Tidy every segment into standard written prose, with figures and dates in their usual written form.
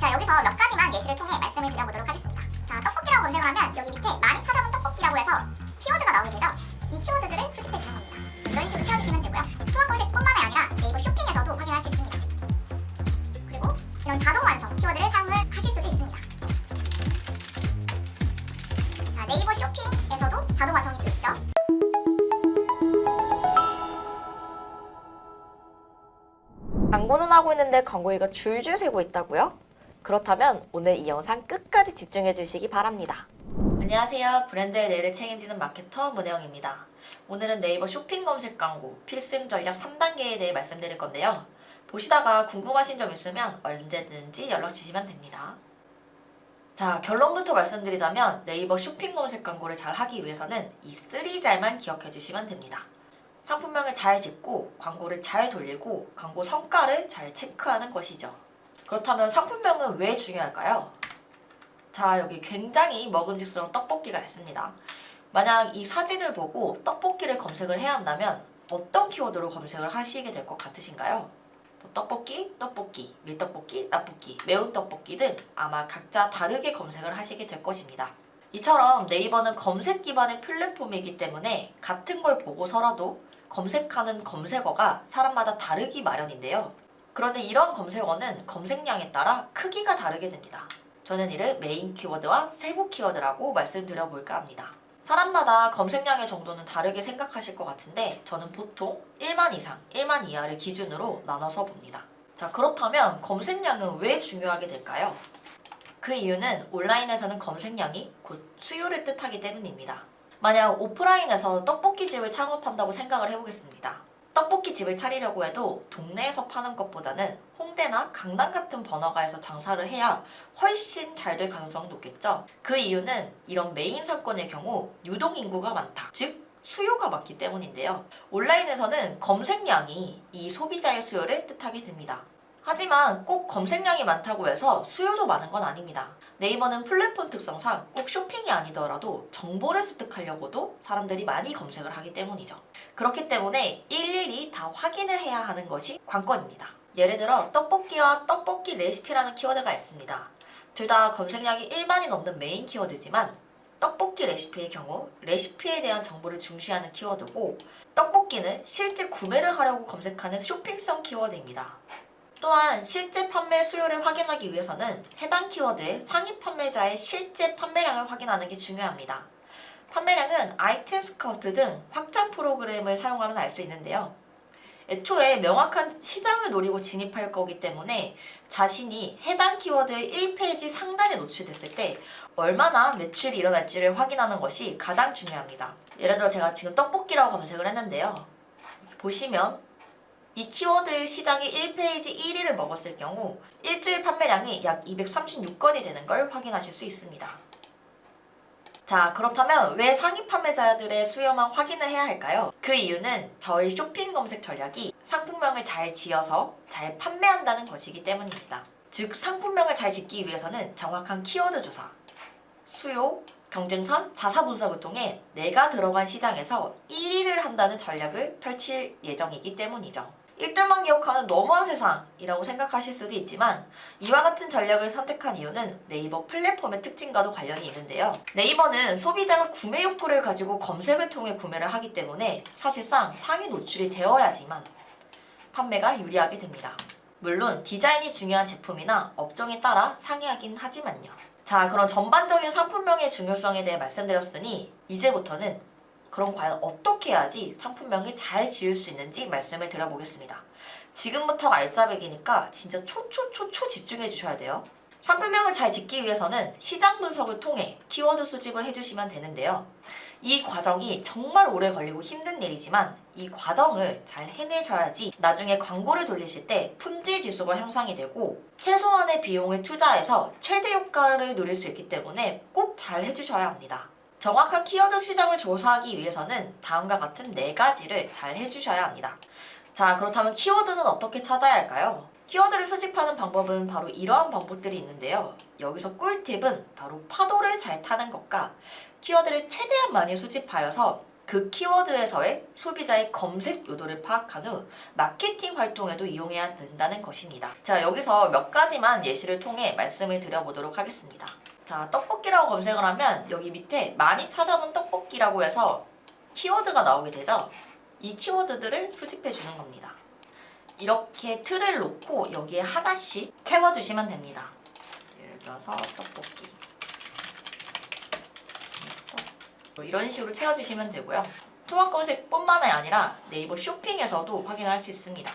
자, 여기서 몇 가지만 예시를 통해 말씀을 드려보도록 하겠습니다. 자, 떡볶이라고 검색을 하면 여기 밑에 많이 찾아본 떡볶이라고 해서 키워드가 나오게 되죠. 이 키워드들을 수집해 주는 겁니다. 이런 식으로 채워주시면 되고요. 통합 검색뿐만이 아니라 네이버 쇼핑에서도 확인할 수 있습니다. 그리고 이런 자동 완성 키워드를 사용을 하실 수도 있습니다. 자, 네이버 쇼핑에서도 자동 완성이 되어 있죠. 광고는 하고 있는데 광고위가 줄줄 새고 있다고요? 그렇다면 오늘 이 영상 끝까지 집중해 주시기 바랍니다. 안녕하세요. 브랜드의 내일을 책임지는 마케터 문혜영입니다. 오늘은 네이버 쇼핑 검색 광고 필승 전략 3단계에 대해 말씀드릴 건데요. 보시다가 궁금하신 점 있으면 언제든지 연락 주시면 됩니다. 자, 결론부터 말씀드리자면 네이버 쇼핑 검색 광고를 잘 하기 위해서는 이 3잘만 기억해 주시면 됩니다. 상품명을 잘 짓고 광고를 잘 돌리고 광고 성과를 잘 체크하는 것이죠. 그렇다면 상품명은 왜 중요할까요? 자, 여기 굉장히 먹음직스러운 떡볶이가 있습니다. 만약 이 사진을 보고 떡볶이를 검색을 해야 한다면 어떤 키워드로 검색을 하시게 될 것 같으신가요? 떡볶이, 떡볶이, 밀떡볶이, 라볶이, 매운 떡볶이 등 아마 각자 다르게 검색을 하시게 될 것입니다. 이처럼 네이버는 검색 기반의 플랫폼이기 때문에 같은 걸 보고서라도 검색하는 검색어가 사람마다 다르기 마련인데요. 그런데 이런 검색어는 검색량에 따라 크기가 다르게 됩니다. 저는 이를 메인 키워드와 세부 키워드라고 말씀드려볼까 합니다. 사람마다 검색량의 정도는 다르게 생각하실 것 같은데 저는 보통 1만 이상, 1만 이하를 기준으로 나눠서 봅니다. 자, 그렇다면 검색량은 왜 중요하게 될까요? 그 이유는 온라인에서는 검색량이 곧 수요를 뜻하기 때문입니다. 만약 오프라인에서 떡볶이집을 창업한다고 생각을 해보겠습니다. 떡볶이집을 차리려고 해도 동네에서 파는 것보다는 홍대나 강남 같은 번화가에서 장사를 해야 훨씬 잘 될 가능성이 높겠죠. 그 이유는 이런 메인 상권의 경우 유동인구가 많다, 즉 수요가 많기 때문인데요. 온라인에서는 검색량이 이 소비자의 수요를 뜻하게 됩니다. 하지만 꼭 검색량이 많다고 해서 수요도 많은 건 아닙니다. 네이버는 플랫폼 특성상 꼭 쇼핑이 아니더라도 정보를 습득하려고도 사람들이 많이 검색을 하기 때문이죠. 그렇기 때문에 일일이 다 확인을 해야 하는 것이 관건입니다. 예를 들어 떡볶이와 떡볶이 레시피라는 키워드가 있습니다. 둘 다 검색량이 1만이 넘는 메인 키워드지만 떡볶이 레시피의 경우 레시피에 대한 정보를 중시하는 키워드고 떡볶이는 실제 구매를 하려고 검색하는 쇼핑성 키워드입니다. 또한 실제 판매 수요를 확인하기 위해서는 해당 키워드의 상위 판매자의 실제 판매량을 확인하는 게 중요합니다. 판매량은 아이템 스카우트 등 확장 프로그램을 사용하면 알 수 있는데요. 애초에 명확한 시장을 노리고 진입할 거기 때문에 자신이 해당 키워드의 1페이지 상단에 노출됐을 때 얼마나 매출이 일어날지를 확인하는 것이 가장 중요합니다. 예를 들어 제가 지금 떡볶이라고 검색을 했는데요. 보시면 이 키워드의 시장이 1페이지 1위를 먹었을 경우 일주일 판매량이 약 236건이 되는 걸 확인하실 수 있습니다. 자, 그렇다면 왜 상위 판매자들의 수요만 확인을 해야 할까요? 그 이유는 저희 쇼핑 검색 전략이 상품명을 잘 지어서 잘 판매한다는 것이기 때문입니다. 즉, 상품명을 잘 짓기 위해서는 정확한 키워드 조사, 수요, 경쟁사, 자사 분석을 통해 내가 들어간 시장에서 1위를 한다는 전략을 펼칠 예정이기 때문이죠. 1등만 기억하는 너무한 세상이라고 생각하실 수도 있지만 이와 같은 전략을 선택한 이유는 네이버 플랫폼의 특징과도 관련이 있는데요. 네이버는 소비자가 구매 욕구를 가지고 검색을 통해 구매를 하기 때문에 사실상 상위 노출이 되어야지만 판매가 유리하게 됩니다. 물론 디자인이 중요한 제품이나 업종에 따라 상이하긴 하지만요. 자, 그럼 전반적인 상품명의 중요성에 대해 말씀드렸으니 이제부터는 그럼 과연 어떻게 해야지 상품명을 잘 지을 수 있는지 말씀을 드려보겠습니다. 지금부터가 알짜배기니까 진짜 초초 집중해 주셔야 돼요. 상품명을 잘 짓기 위해서는 시장 분석을 통해 키워드 수집을 해주시면 되는데요. 이 과정이 정말 오래 걸리고 힘든 일이지만 이 과정을 잘 해내셔야지 나중에 광고를 돌리실 때 품질 지수가 향상이 되고 최소한의 비용을 투자해서 최대 효과를 누릴 수 있기 때문에 꼭 잘 해주셔야 합니다. 정확한 키워드 시장을 조사하기 위해서는 다음과 같은 4가지를 잘 해주셔야 합니다. 자, 그렇다면 키워드는 어떻게 찾아야 할까요? 키워드를 수집하는 방법은 바로 이러한 방법들이 있는데요. 여기서 꿀팁은 바로 파도를 잘 타는 것과 키워드를 최대한 많이 수집하여서 그 키워드에서의 소비자의 검색 요도를 파악한 후 마케팅 활동에도 이용해야 된다는 것입니다. 자, 여기서 몇 가지만 예시를 통해 말씀을 드려보도록 하겠습니다. 자, 떡볶이라고 검색을 하면 여기 밑에 많이 찾아본 떡볶이라고 해서 키워드가 나오게 되죠. 이 키워드들을 수집해 주는 겁니다. 이렇게 틀을 놓고 여기에 하나씩 채워주시면 됩니다. 예를 들어서 떡볶이. 이런 식으로 채워주시면 되고요. 통합 검색뿐만 아니라 네이버 쇼핑에서도 확인할 수 있습니다.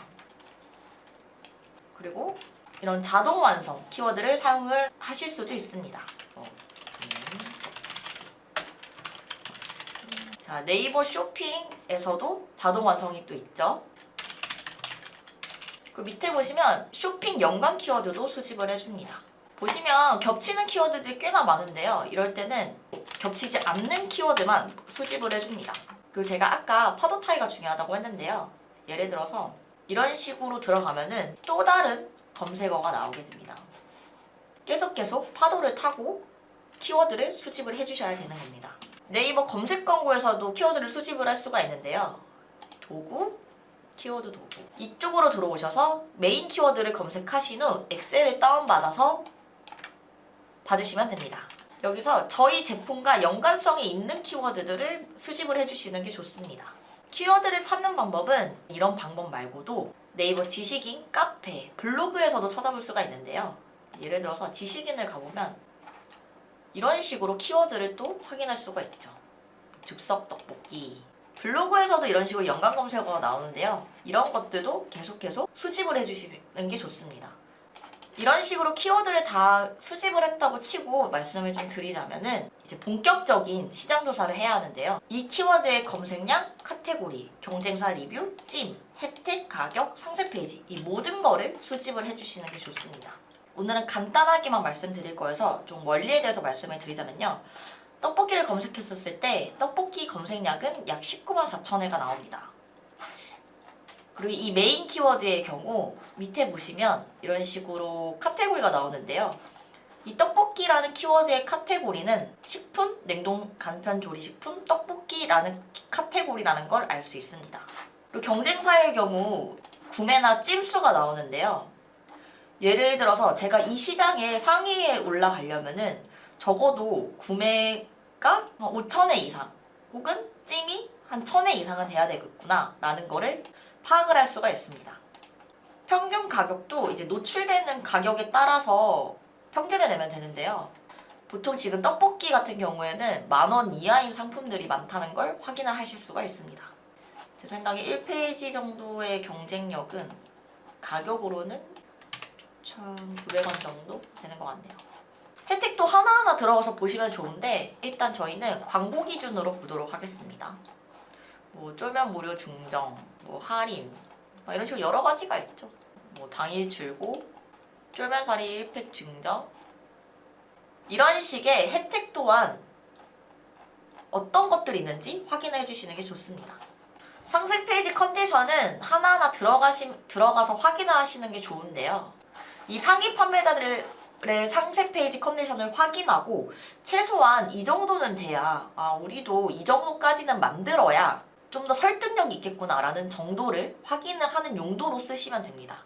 그리고 이런 자동 완성 키워드를 사용을 하실 수도 있습니다. 자, 네이버 쇼핑에서도 자동 완성이 또 있죠. 그 밑에 보시면 쇼핑 연관 키워드도 수집을 해줍니다. 보시면 겹치는 키워드들이 꽤나 많은데요. 이럴 때는 겹치지 않는 키워드만 수집을 해줍니다. 그리고 제가 아까 파도 타기가 중요하다고 했는데요. 예를 들어서 이런 식으로 들어가면은 또 다른 검색어가 나오게 됩니다. 계속 파도를 타고 키워드를 수집을 해주셔야 되는 겁니다. 네이버 검색 광고에서도 키워드를 수집을 할 수가 있는데요. 도구, 키워드 도구. 이쪽으로 들어오셔서 메인 키워드를 검색하신 후 엑셀을 다운받아서 봐주시면 됩니다. 여기서 저희 제품과 연관성이 있는 키워드들을 수집을 해주시는 게 좋습니다. 키워드를 찾는 방법은 이런 방법 말고도 네이버 지식인, 카페, 블로그에서도 찾아볼 수가 있는데요. 예를 들어서 지식인을 가보면 이런 식으로 키워드를 또 확인할 수가 있죠. 즉석 떡볶이. 블로그에서도 이런 식으로 연관 검색어가 나오는데요. 이런 것들도 계속 수집을 해주시는 게 좋습니다. 이런 식으로 키워드를 다 수집을 했다고 치고 말씀을 좀 드리자면은 이제 본격적인 시장 조사를 해야 하는데요. 이 키워드의 검색량, 카테고리, 경쟁사 리뷰, 찜, 혜택, 가격, 상세 페이지 이 모든 거를 수집을 해주시는 게 좋습니다. 오늘은 간단하게만 말씀드릴 거여서 좀 원리에 대해서 말씀을 드리자면요. 떡볶이를 검색했었을 때 떡볶이 검색량은 약 19만 4천회가 나옵니다. 그리고 이 메인 키워드의 경우 밑에 보시면 이런 식으로 카테고리가 나오는데요. 이 떡볶이라는 키워드의 카테고리는 식품, 냉동 간편 조리식품, 떡볶이라는 카테고리라는 걸 알 수 있습니다. 그리고 경쟁사의 경우 구매나 찜수가 나오는데요. 예를 들어서 제가 이 시장의 상위에 올라가려면은 적어도 구매가 5,000회 이상 혹은 찜이 한 1,000회 이상은 돼야 되겠구나 라는 거를 파악을 할 수가 있습니다. 평균 가격도 이제 노출되는 가격에 따라서 평균을 내면 되는데요. 보통 지금 떡볶이 같은 경우에는 10,000원 이하인 상품들이 많다는 걸 확인을 하실 수가 있습니다. 제 생각에 1페이지 정도의 경쟁력은 가격으로는 6,900원 정도 되는 것 같네요. 혜택도 하나하나 들어가서 보시면 좋은데 일단 저희는 광고 기준으로 보도록 하겠습니다. 뭐 쫄면 무료 증정, 뭐 할인 이런 식으로 여러 가지가 있죠. 뭐 당일 출고, 쫄면사리 1팩 증정 이런 식의 혜택 또한 어떤 것들이 있는지 확인해 주시는 게 좋습니다. 상세 페이지 컨디션은 하나하나 들어가서 확인을 하시는 게 좋은데요. 이 상위 판매자들의 상세 페이지 컨디션을 확인하고 최소한 이 정도는 돼야 우리도 이 정도까지는 만들어야 좀 더 설득력이 있겠구나라는 정도를 확인을 하는 용도로 쓰시면 됩니다.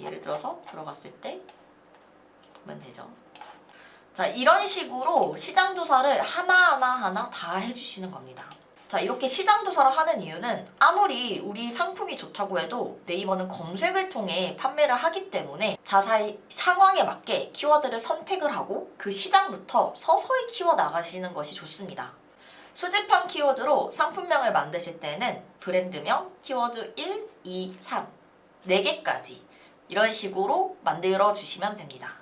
예를 들어서 들어갔을 때 보면 되죠. 자, 이런 식으로 시장 조사를 하나하나 다 해주시는 겁니다. 자, 이렇게 시장 조사를 하는 이유는 아무리 우리 상품이 좋다고 해도 네이버는 검색을 통해 판매를 하기 때문에 자사의 상황에 맞게 키워드를 선택을 하고 그 시장부터 서서히 키워 나가시는 것이 좋습니다. 수집한 키워드로 상품명을 만드실 때는 브랜드명, 키워드 1, 2, 3, 4개까지 이런 식으로 만들어 주시면 됩니다.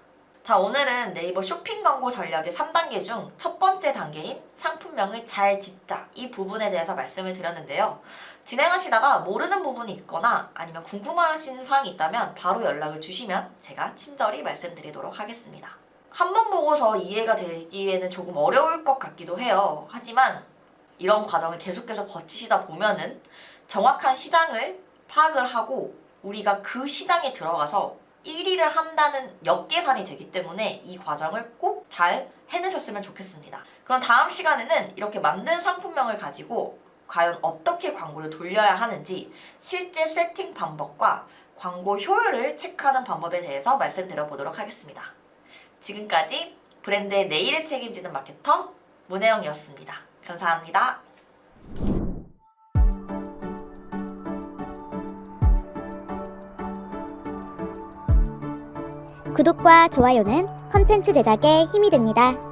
자, 오늘은 네이버 쇼핑 광고 전략의 3단계 중 첫 번째 단계인 상품명을 잘 짓자 이 부분에 대해서 말씀을 드렸는데요. 진행하시다가 모르는 부분이 있거나 아니면 궁금하신 사항이 있다면 바로 연락을 주시면 제가 친절히 말씀드리도록 하겠습니다. 한 번 보고서 이해가 되기에는 조금 어려울 것 같기도 해요. 하지만 이런 과정을 계속해서 거치시다 보면은 정확한 시장을 파악을 하고 우리가 그 시장에 들어가서 1위를 한다는 역계산이 되기 때문에 이 과정을 꼭 잘 해내셨으면 좋겠습니다. 그럼 다음 시간에는 이렇게 만든 상품명을 가지고 과연 어떻게 광고를 돌려야 하는지 실제 세팅 방법과 광고 효율을 체크하는 방법에 대해서 말씀드려보도록 하겠습니다. 지금까지 브랜드의 내일을 책임지는 마케터 문혜영이었습니다. 감사합니다. 구독과 좋아요는 컨텐츠 제작에 힘이 됩니다.